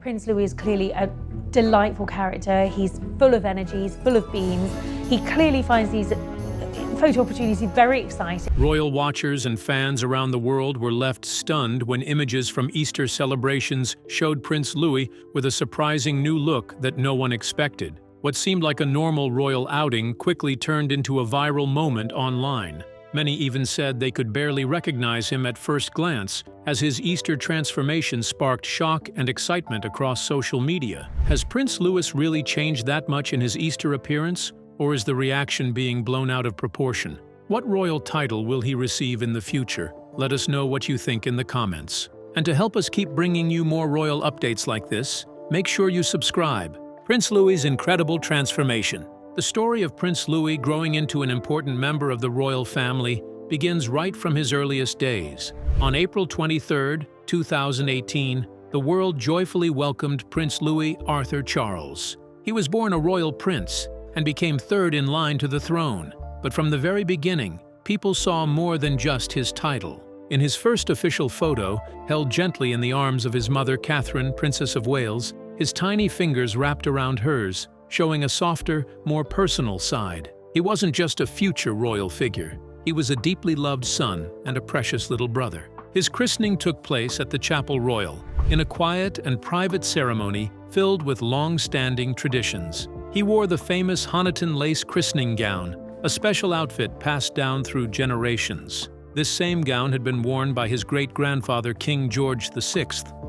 Prince Louis is clearly a delightful character. He's full of energy, he's full of beams. He clearly finds these photo opportunities very exciting. Royal watchers and fans around the world were left stunned when images from Easter celebrations showed Prince Louis with a surprising new look that no one expected. What seemed like a normal royal outing quickly turned into a viral moment online. Many even said they could barely recognize him at first glance, as his Easter transformation sparked shock and excitement across social media. Has Prince Louis really changed that much in his Easter appearance, or is the reaction being blown out of proportion? What royal title will he receive in the future? Let us know what you think in the comments. And to help us keep bringing you more royal updates like this, make sure you subscribe. Prince Louis's incredible transformation. The story of Prince Louis growing into an important member of the royal family begins right from his earliest days. On April 23, 2018, the world joyfully welcomed Prince Louis Arthur Charles. He was born a royal prince and became third in line to the throne. But from the very beginning, people saw more than just his title. In his first official photo, held gently in the arms of his mother Catherine, Princess of Wales, his tiny fingers wrapped around hers, showing a softer, more personal side. He wasn't just a future royal figure. He was a deeply loved son and a precious little brother. His christening took place at the Chapel Royal, in a quiet and private ceremony filled with long-standing traditions. He wore the famous Honiton lace christening gown, a special outfit passed down through generations. This same gown had been worn by his great-grandfather King George VI,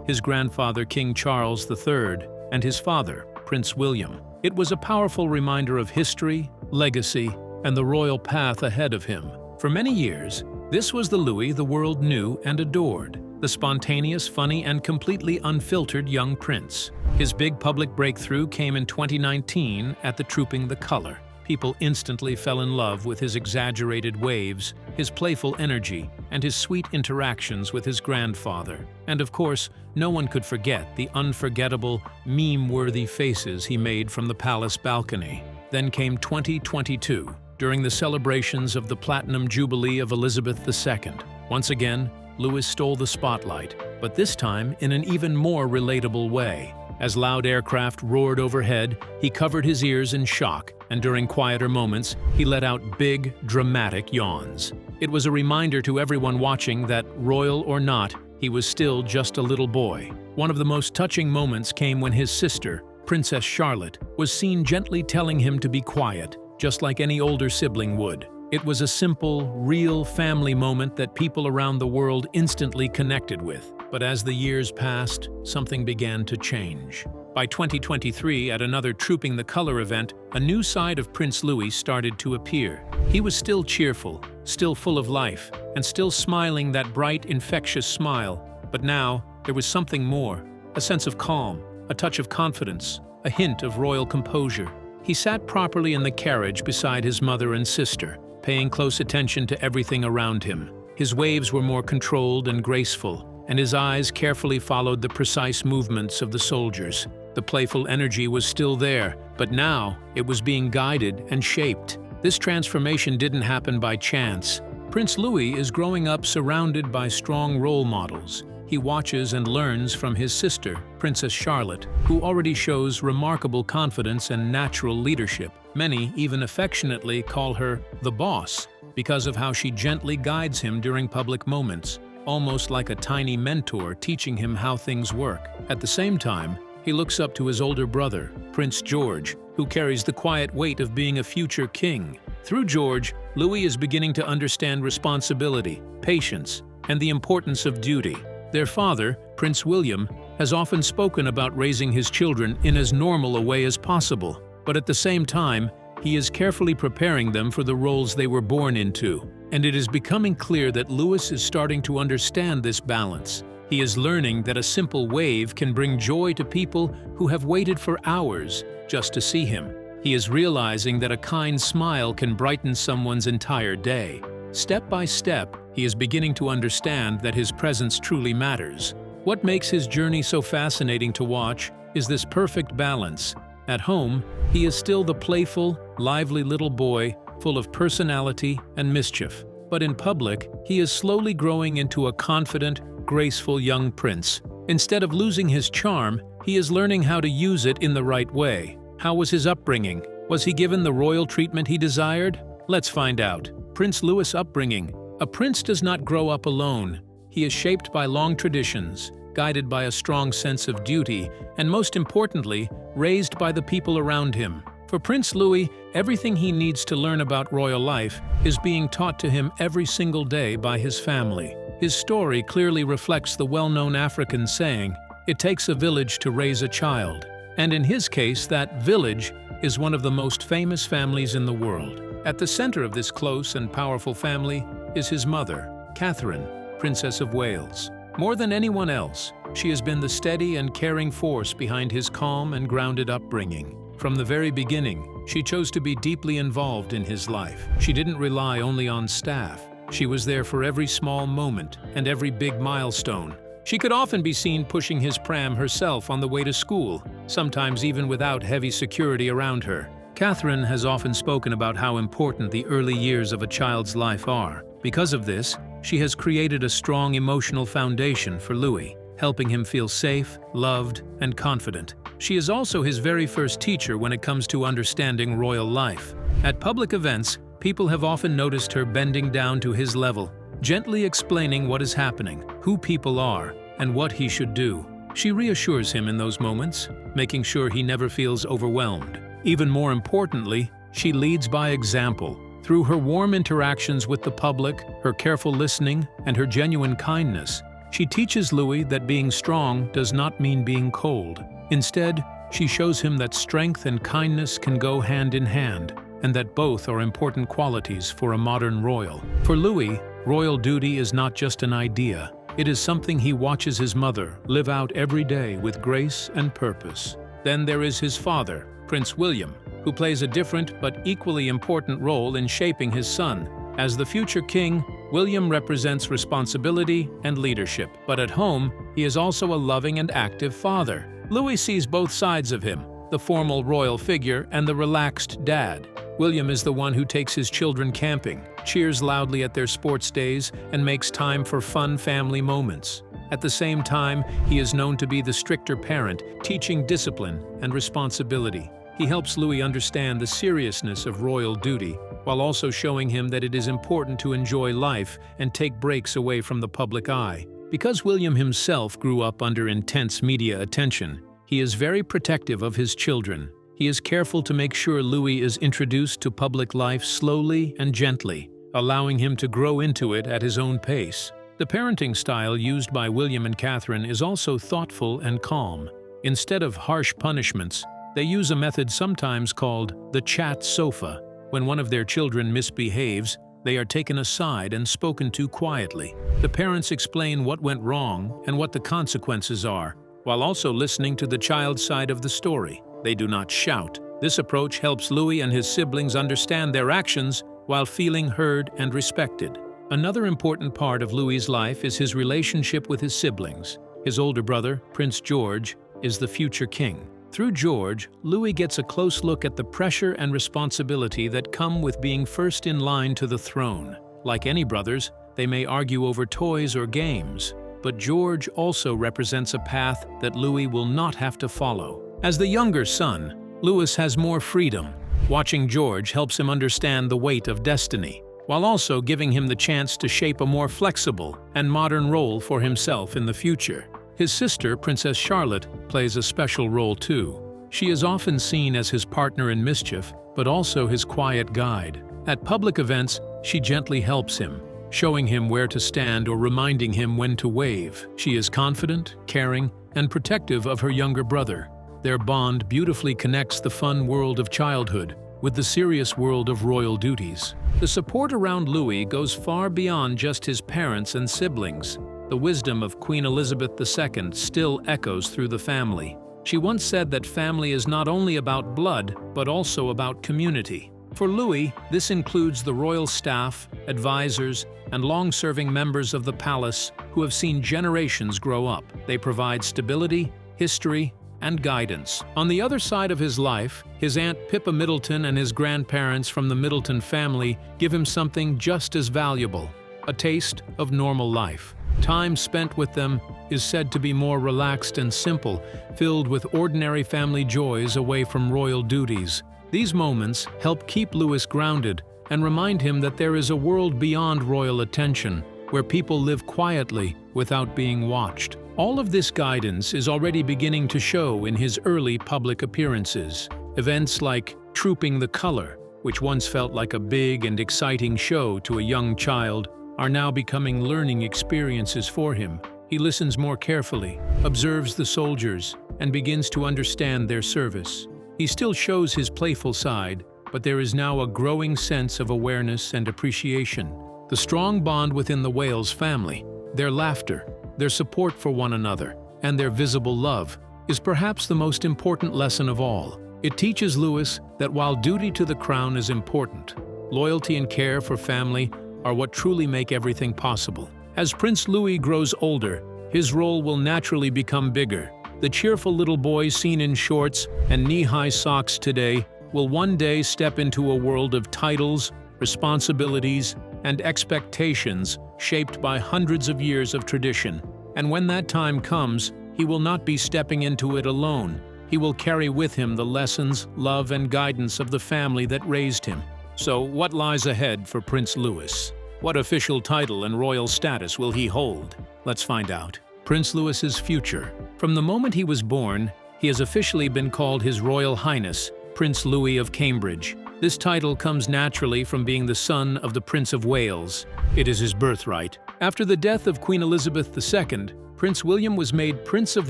his grandfather King Charles III, and his father, Prince William. It was a powerful reminder of history, legacy, and the royal path ahead of him. For many years, this was the Louis the world knew and adored, the spontaneous, funny, and completely unfiltered young prince. His big public breakthrough came in 2019 at the Trooping the Color. People instantly fell in love with his exaggerated waves, his playful energy, and his sweet interactions with his grandfather. And of course, no one could forget the unforgettable, meme-worthy faces he made from the palace balcony. Then came 2022, during the celebrations of the Platinum Jubilee of Elizabeth II. Once again, Louis stole the spotlight, but this time in an even more relatable way. As loud aircraft roared overhead, he covered his ears in shock, and during quieter moments, he let out big, dramatic yawns. It was a reminder to everyone watching that, royal or not, he was still just a little boy. One of the most touching moments came when his sister, Princess Charlotte, was seen gently telling him to be quiet, just like any older sibling would. It was a simple, real family moment that people around the world instantly connected with. But as the years passed, something began to change. By 2023, at another Trooping the Color event, a new side of Prince Louis started to appear. He was still cheerful, still full of life, and still smiling that bright, infectious smile. But now, there was something more, a sense of calm, a touch of confidence, a hint of royal composure. He sat properly in the carriage beside his mother and sister, paying close attention to everything around him. His waves were more controlled and graceful, and his eyes carefully followed the precise movements of the soldiers. The playful energy was still there, but now it was being guided and shaped. This transformation didn't happen by chance. Prince Louis is growing up surrounded by strong role models. He watches and learns from his sister, Princess Charlotte, who already shows remarkable confidence and natural leadership. Many even affectionately call her the boss because of how she gently guides him during public moments, almost like a tiny mentor teaching him how things work. At the same time, he looks up to his older brother, Prince George, who carries the quiet weight of being a future king. Through George, Louis is beginning to understand responsibility, patience, and the importance of duty. Their father, Prince William, has often spoken about raising his children in as normal a way as possible, but at the same time, he is carefully preparing them for the roles they were born into. And it is becoming clear that Louis is starting to understand this balance. He is learning that a simple wave can bring joy to people who have waited for hours just to see him. He is realizing that a kind smile can brighten someone's entire day. Step by step, he is beginning to understand that his presence truly matters. What makes his journey so fascinating to watch is this perfect balance. At home, he is still the playful, lively little boy, full of personality and mischief. But in public, he is slowly growing into a confident, graceful young prince. Instead of losing his charm, He is learning how to use it in the right way. How was his upbringing? Was he given the royal treatment he desired? Let's find out. Prince Louis' upbringing. A prince does not grow up alone. He is shaped by long traditions, guided by a strong sense of duty, and most importantly, raised by the people around him. For Prince Louis, everything he needs to learn about royal life is being taught to him every single day by his family. His story clearly reflects the well-known African saying, "It takes a village to raise a child." And in his case, that village is one of the most famous families in the world. At the center of this close and powerful family is his mother, Catherine, Princess of Wales. More than anyone else, she has been the steady and caring force behind his calm and grounded upbringing. From the very beginning, she chose to be deeply involved in his life. She didn't rely only on staff. She was there for every small moment and every big milestone. She could often be seen pushing his pram herself on the way to school, sometimes even without heavy security around her. Catherine has often spoken about how important the early years of a child's life are. Because of this, she has created a strong emotional foundation for Louis, helping him feel safe, loved, and confident. She is also his very first teacher when it comes to understanding royal life. At public events, people have often noticed her bending down to his level, gently explaining what is happening, who people are, and what he should do. She reassures him in those moments, making sure he never feels overwhelmed. Even more importantly, she leads by example. Through her warm interactions with the public, her careful listening, and her genuine kindness, she teaches Louis that being strong does not mean being cold. Instead, she shows him that strength and kindness can go hand in hand, and that both are important qualities for a modern royal. For Louis, royal duty is not just an idea. It is something he watches his mother live out every day with grace and purpose. Then there is his father, Prince William, who plays a different but equally important role in shaping his son. As the future king, William represents responsibility and leadership, but at home, he is also a loving and active father. Louis sees both sides of him, the formal royal figure and the relaxed dad. William is the one who takes his children camping, cheers loudly at their sports days, and makes time for fun family moments. At the same time, he is known to be the stricter parent, teaching discipline and responsibility. He helps Louis understand the seriousness of royal duty, while also showing him that it is important to enjoy life and take breaks away from the public eye. Because William himself grew up under intense media attention, he is very protective of his children. He is careful to make sure Louis is introduced to public life slowly and gently, allowing him to grow into it at his own pace. The parenting style used by William and Catherine is also thoughtful and calm. Instead of harsh punishments, they use a method sometimes called the chat sofa. When one of their children misbehaves, they are taken aside and spoken to quietly. The parents explain what went wrong and what the consequences are, while also listening to the child's side of the story. They do not shout. This approach helps Louis and his siblings understand their actions while feeling heard and respected. Another important part of Louis's life is his relationship with his siblings. His older brother, Prince George, is the future king. Through George, Louis gets a close look at the pressure and responsibility that come with being first in line to the throne. Like any brothers, they may argue over toys or games, but George also represents a path that Louis will not have to follow. As the younger son, Louis has more freedom. Watching George helps him understand the weight of destiny, while also giving him the chance to shape a more flexible and modern role for himself in the future. His sister, Princess Charlotte, plays a special role too. She is often seen as his partner in mischief, but also his quiet guide. At public events, she gently helps him, showing him where to stand or reminding him when to wave. She is confident, caring, and protective of her younger brother. Their bond beautifully connects the fun world of childhood with the serious world of royal duties. The support around Louis goes far beyond just his parents and siblings. The wisdom of Queen Elizabeth II still echoes through the family. She once said that family is not only about blood, but also about community. For Louis, this includes the royal staff, advisors, and long-serving members of the palace who have seen generations grow up. They provide stability, history, and guidance. On the other side of his life, his Aunt Pippa Middleton and his grandparents from the Middleton family give him something just as valuable: a taste of normal life. Time spent with them is said to be more relaxed and simple, filled with ordinary family joys away from royal duties. These moments help keep Louis grounded and remind him that there is a world beyond royal attention, where people live quietly without being watched. All of this guidance is already beginning to show in his early public appearances. Events like Trooping the Color, which once felt like a big and exciting show to a young child, are now becoming learning experiences for him. He listens more carefully, observes the soldiers, and begins to understand their service. He still shows his playful side, but there is now a growing sense of awareness and appreciation. The strong bond within the Wales family, their laughter, their support for one another, and their visible love is perhaps the most important lesson of all. It teaches Louis that while duty to the crown is important, loyalty and care for family are what truly make everything possible. As Prince Louis grows older, his role will naturally become bigger. The cheerful little boy seen in shorts and knee-high socks today will one day step into a world of titles, responsibilities, and expectations shaped by hundreds of years of tradition. And when that time comes, he will not be stepping into it alone. He will carry with him the lessons, love, and guidance of the family that raised him. So, what lies ahead for Prince Louis? What official title and royal status will he hold? Let's find out. Prince Louis's future. From the moment he was born, he has officially been called His Royal Highness, Prince Louis of Cambridge. This title comes naturally from being the son of the Prince of Wales. It is his birthright. After the death of Queen Elizabeth II, Prince William was made Prince of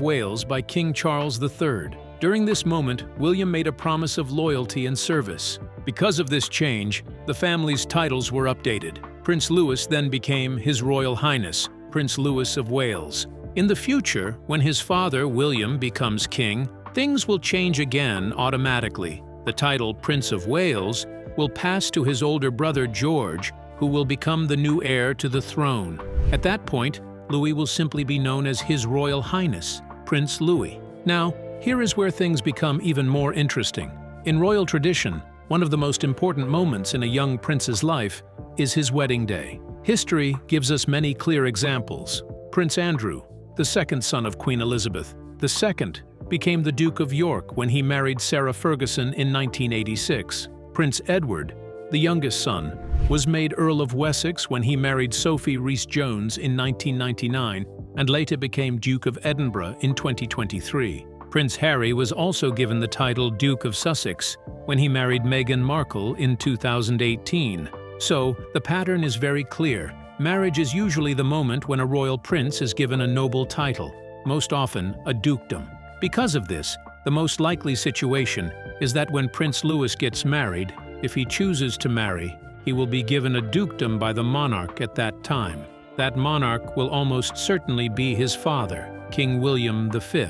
Wales by King Charles III. During this moment, William made a promise of loyalty and service. Because of this change, the family's titles were updated. Prince Louis then became His Royal Highness, Prince Louis of Wales. In the future, when his father, William, becomes king, things will change again automatically. The title Prince of Wales will pass to his older brother George, who will become the new heir to the throne. At that point, Louis will simply be known as His Royal Highness, Prince Louis. Now, here is where things become even more interesting. In royal tradition, one of the most important moments in a young prince's life is his wedding day. History gives us many clear examples. Prince Andrew, the second son of Queen Elizabeth II, became the Duke of York when he married Sarah Ferguson in 1986. Prince Edward, the youngest son, was made Earl of Wessex when he married Sophie Rhys-Jones in 1999 and later became Duke of Edinburgh in 2023. Prince Harry was also given the title Duke of Sussex when he married Meghan Markle in 2018. So, the pattern is very clear. Marriage is usually the moment when a royal prince is given a noble title, most often a dukedom. Because of this, the most likely situation is that when Prince Louis gets married, if he chooses to marry, he will be given a dukedom by the monarch at that time. That monarch will almost certainly be his father, King William V.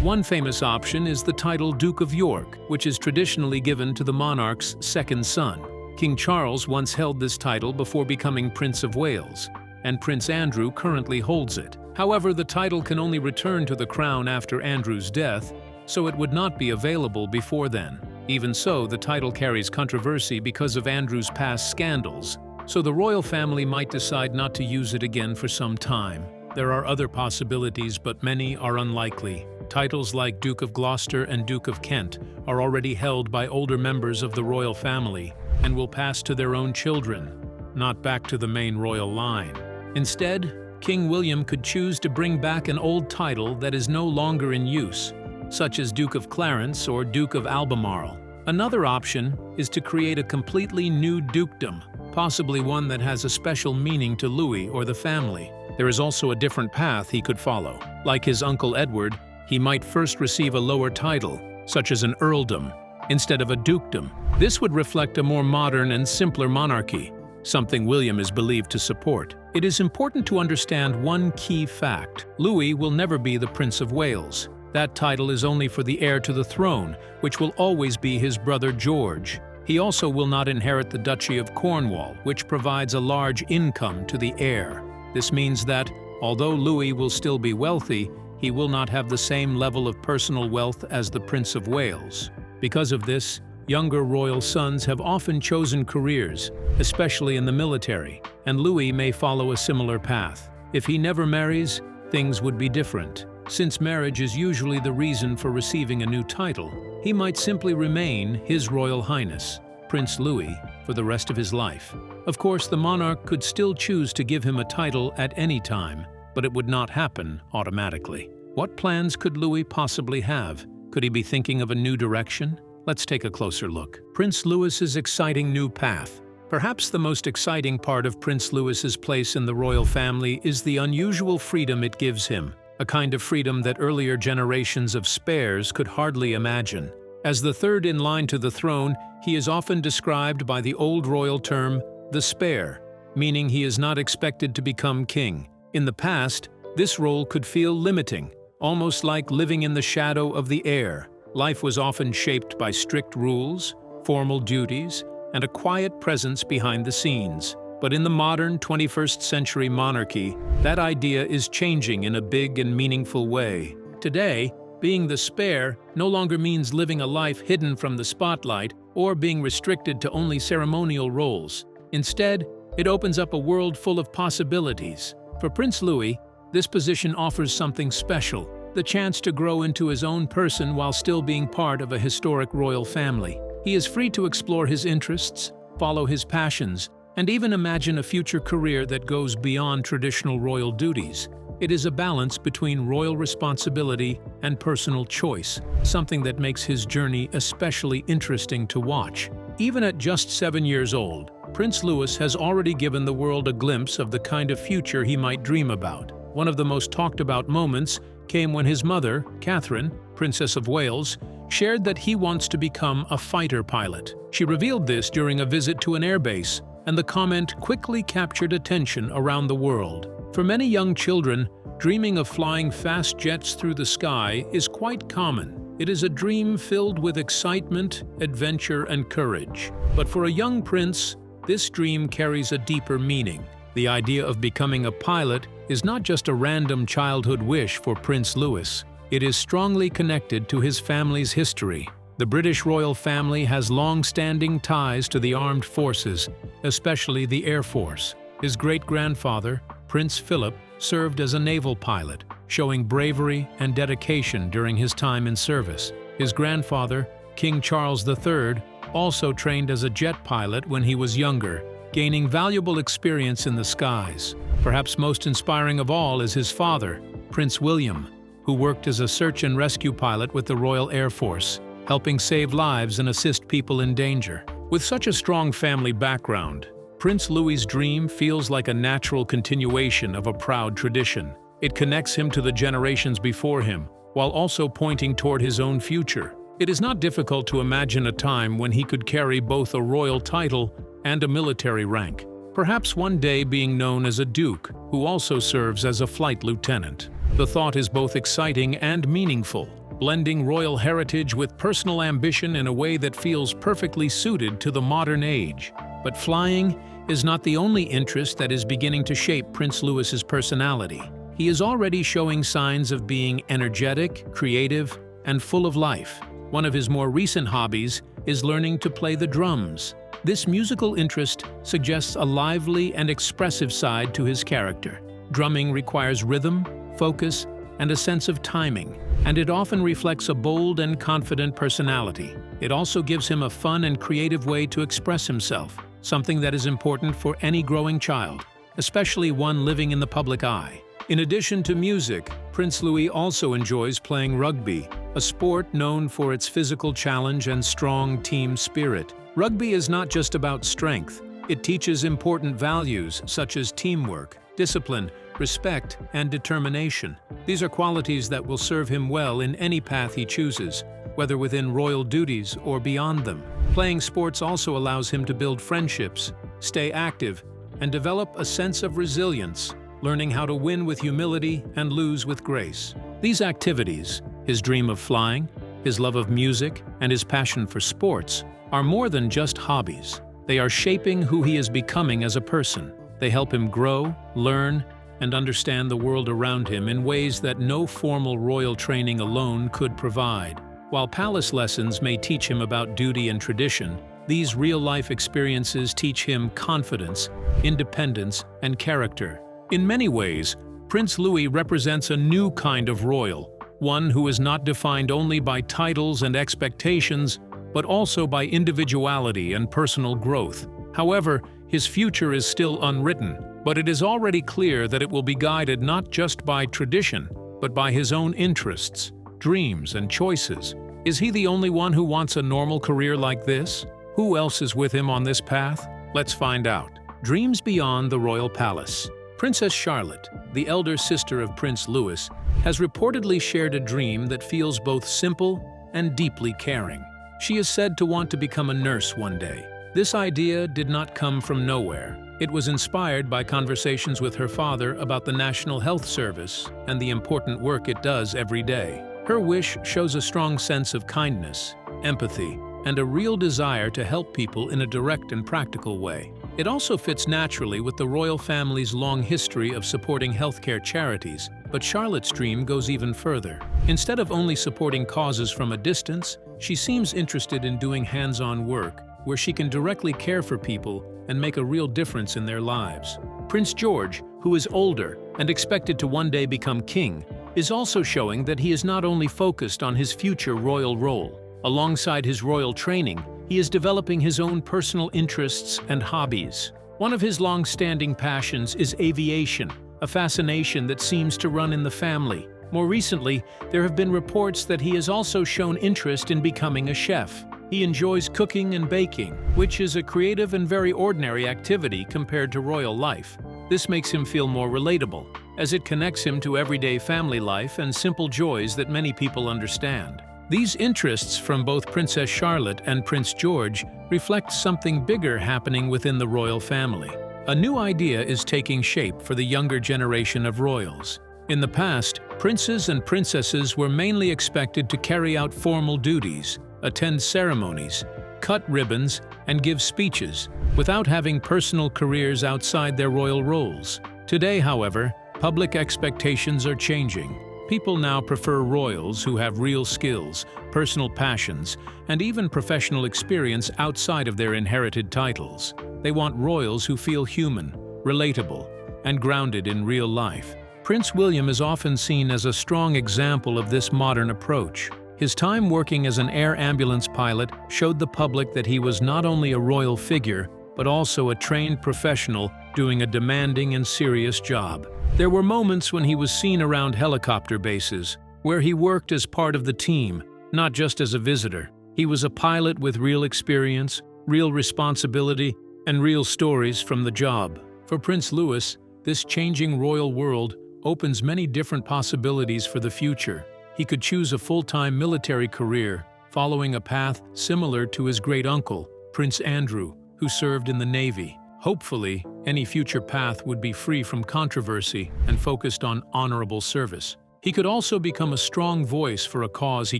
One famous option is the title Duke of York, which is traditionally given to the monarch's second son. King Charles once held this title before becoming Prince of Wales, and Prince Andrew currently holds it. However, the title can only return to the crown after Andrew's death, so it would not be available before then. Even so, the title carries controversy because of Andrew's past scandals, so the royal family might decide not to use it again for some time. There are other possibilities, but many are unlikely. Titles like Duke of Gloucester and Duke of Kent are already held by older members of the royal family and will pass to their own children, not back to the main royal line. Instead, King William could choose to bring back an old title that is no longer in use, such as Duke of Clarence or Duke of Albemarle. Another option is to create a completely new dukedom, possibly one that has a special meaning to Louis or the family. There is also a different path he could follow. Like his uncle Edward, he might first receive a lower title, such as an earldom, instead of a dukedom. This would reflect a more modern and simpler monarchy, something William is believed to support. It is important to understand one key fact. Louis will never be the Prince of Wales. That title is only for the heir to the throne, which will always be his brother George. He also will not inherit the Duchy of Cornwall, which provides a large income to the heir. This means that, although Louis will still be wealthy, he will not have the same level of personal wealth as the Prince of Wales. Because of this, younger royal sons have often chosen careers, especially in the military, and Louis may follow a similar path. If he never marries, things would be different. Since marriage is usually the reason for receiving a new title, he might simply remain His Royal Highness, Prince Louis, for the rest of his life. Of course, the monarch could still choose to give him a title at any time, but it would not happen automatically. What plans could Louis possibly have? Could he be thinking of a new direction? Let's take a closer look. Prince Louis's exciting new path. Perhaps the most exciting part of Prince Louis's place in the royal family is the unusual freedom it gives him, a kind of freedom that earlier generations of spares could hardly imagine. As the third in line to the throne, he is often described by the old royal term, the spare, meaning he is not expected to become king. In the past, this role could feel limiting, almost like living in the shadow of the heir. Life was often shaped by strict rules, formal duties, and a quiet presence behind the scenes. But in the modern 21st century monarchy, that idea is changing in a big and meaningful way. Today, being the spare no longer means living a life hidden from the spotlight or being restricted to only ceremonial roles. Instead, it opens up a world full of possibilities. For Prince Louis, this position offers something special, the chance to grow into his own person while still being part of a historic royal family. He is free to explore his interests, follow his passions, and even imagine a future career that goes beyond traditional royal duties. It is a balance between royal responsibility and personal choice, something that makes his journey especially interesting to watch. Even at just 7 years old, Prince Louis has already given the world a glimpse of the kind of future he might dream about. One of the most talked about moments came when his mother, Catherine, Princess of Wales, shared that he wants to become a fighter pilot. She revealed this during a visit to an airbase, and the comment quickly captured attention around the world. For many young children, dreaming of flying fast jets through the sky is quite common. It is a dream filled with excitement, adventure, and courage. But for a young prince, this dream carries a deeper meaning. The idea of becoming a pilot is not just a random childhood wish for Prince Louis. It is strongly connected to his family's history. The British royal family has long-standing ties to the armed forces, especially the Air Force. His great-grandfather, Prince Philip, served as a naval pilot, showing bravery and dedication during his time in service. His grandfather, King Charles III, also trained as a jet pilot when he was younger, gaining valuable experience in the skies. Perhaps most inspiring of all is his father, Prince William, who worked as a search and rescue pilot with the Royal Air Force, helping save lives and assist people in danger. With such a strong family background, Prince Louis's dream feels like a natural continuation of a proud tradition. It connects him to the generations before him, while also pointing toward his own future. It is not difficult to imagine a time when he could carry both a royal title and a military rank, perhaps one day being known as a duke, who also serves as a flight lieutenant. The thought is both exciting and meaningful, blending royal heritage with personal ambition in a way that feels perfectly suited to the modern age. But flying is not the only interest that is beginning to shape Prince Louis's personality. He is already showing signs of being energetic, creative, and full of life. One of his more recent hobbies is learning to play the drums. This musical interest suggests a lively and expressive side to his character. Drumming requires rhythm, focus, and a sense of timing, and it often reflects a bold and confident personality. It also gives him a fun and creative way to express himself, something that is important for any growing child, especially one living in the public eye. In addition to music, Prince Louis also enjoys playing rugby, a sport known for its physical challenge and strong team spirit. Rugby is not just about strength. It teaches important values such as teamwork, discipline, respect, and determination. These are qualities that will serve him well in any path he chooses, whether within royal duties or beyond them. Playing sports also allows him to build friendships, stay active, and develop a sense of resilience, learning how to win with humility and lose with grace. These activities, his dream of flying, his love of music, and his passion for sports, are more than just hobbies. They are shaping who he is becoming as a person. They help him grow, learn, and understand the world around him in ways that no formal royal training alone could provide. While palace lessons may teach him about duty and tradition, these real-life experiences teach him confidence, independence, and character. In many ways, Prince Louis represents a new kind of royal, one who is not defined only by titles and expectations, but also by individuality and personal growth. However, his future is still unwritten, but it is already clear that it will be guided not just by tradition, but by his own interests, dreams, and choices. Is he the only one who wants a normal career like this? Who else is with him on this path? Let's find out. Dreams beyond the royal palace. Princess Charlotte, the elder sister of Prince Louis, has reportedly shared a dream that feels both simple and deeply caring. She is said to want to become a nurse one day. This idea did not come from nowhere. It was inspired by conversations with her father about the National Health Service and the important work it does every day. Her wish shows a strong sense of kindness, empathy, and a real desire to help people in a direct and practical way. It also fits naturally with the royal family's long history of supporting healthcare charities, but Charlotte's dream goes even further. Instead of only supporting causes from a distance, she seems interested in doing hands-on work where she can directly care for people and make a real difference in their lives. Prince George, who is older and expected to one day become king, is also showing that he is not only focused on his future royal role. Alongside his royal training, he is developing his own personal interests and hobbies. One of his long-standing passions is aviation, a fascination that seems to run in the family. More recently, there have been reports that he has also shown interest in becoming a chef. He enjoys cooking and baking, which is a creative and very ordinary activity compared to royal life. This makes him feel more relatable, as it connects him to everyday family life and simple joys that many people understand. These interests from both Princess Charlotte and Prince George reflect something bigger happening within the royal family. A new idea is taking shape for the younger generation of royals. In the past, princes and princesses were mainly expected to carry out formal duties, attend ceremonies, cut ribbons, and give speeches, without having personal careers outside their royal roles. Today, however, public expectations are changing. People now prefer royals who have real skills, personal passions, and even professional experience outside of their inherited titles. They want royals who feel human, relatable, and grounded in real life. Prince William is often seen as a strong example of this modern approach. His time working as an air ambulance pilot showed the public that he was not only a royal figure, but also a trained professional doing a demanding and serious job. There were moments when he was seen around helicopter bases, where he worked as part of the team, not just as a visitor. He was a pilot with real experience, real responsibility, and real stories from the job. For Prince Louis, this changing royal world opens many different possibilities for the future. He could choose a full-time military career, following a path similar to his great-uncle, Prince Andrew, who served in the Navy. Hopefully, any future path would be free from controversy and focused on honorable service. He could also become a strong voice for a cause he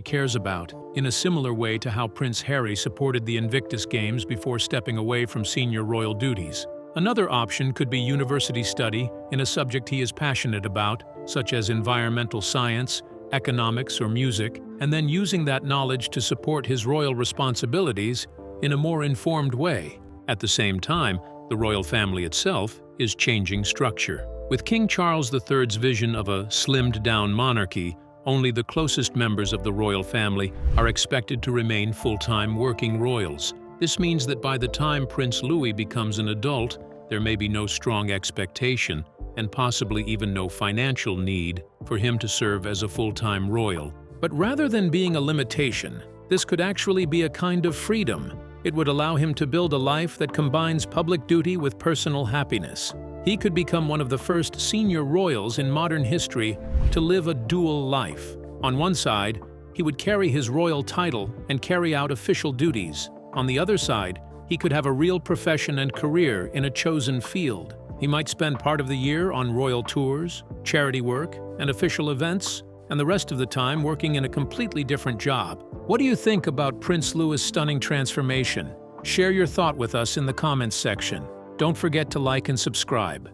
cares about, in a similar way to how Prince Harry supported the Invictus Games before stepping away from senior royal duties. Another option could be university study in a subject he is passionate about, such as environmental science, economics, or music, and then using that knowledge to support his royal responsibilities in a more informed way. At the same time, the royal family itself is changing structure. With King Charles III's vision of a slimmed-down monarchy, only the closest members of the royal family are expected to remain full-time working royals. This means that by the time Prince Louis becomes an adult, there may be no strong expectation, and possibly even no financial need, for him to serve as a full-time royal. But rather than being a limitation, this could actually be a kind of freedom. It would allow him to build a life that combines public duty with personal happiness. He could become one of the first senior royals in modern history to live a dual life. On one side, he would carry his royal title and carry out official duties. On the other side, he could have a real profession and career in a chosen field. He might spend part of the year on royal tours, charity work, and official events, and the rest of the time working in a completely different job. What do you think about Prince Louis' stunning transformation? Share your thought with us in the comments section. Don't forget to like and subscribe.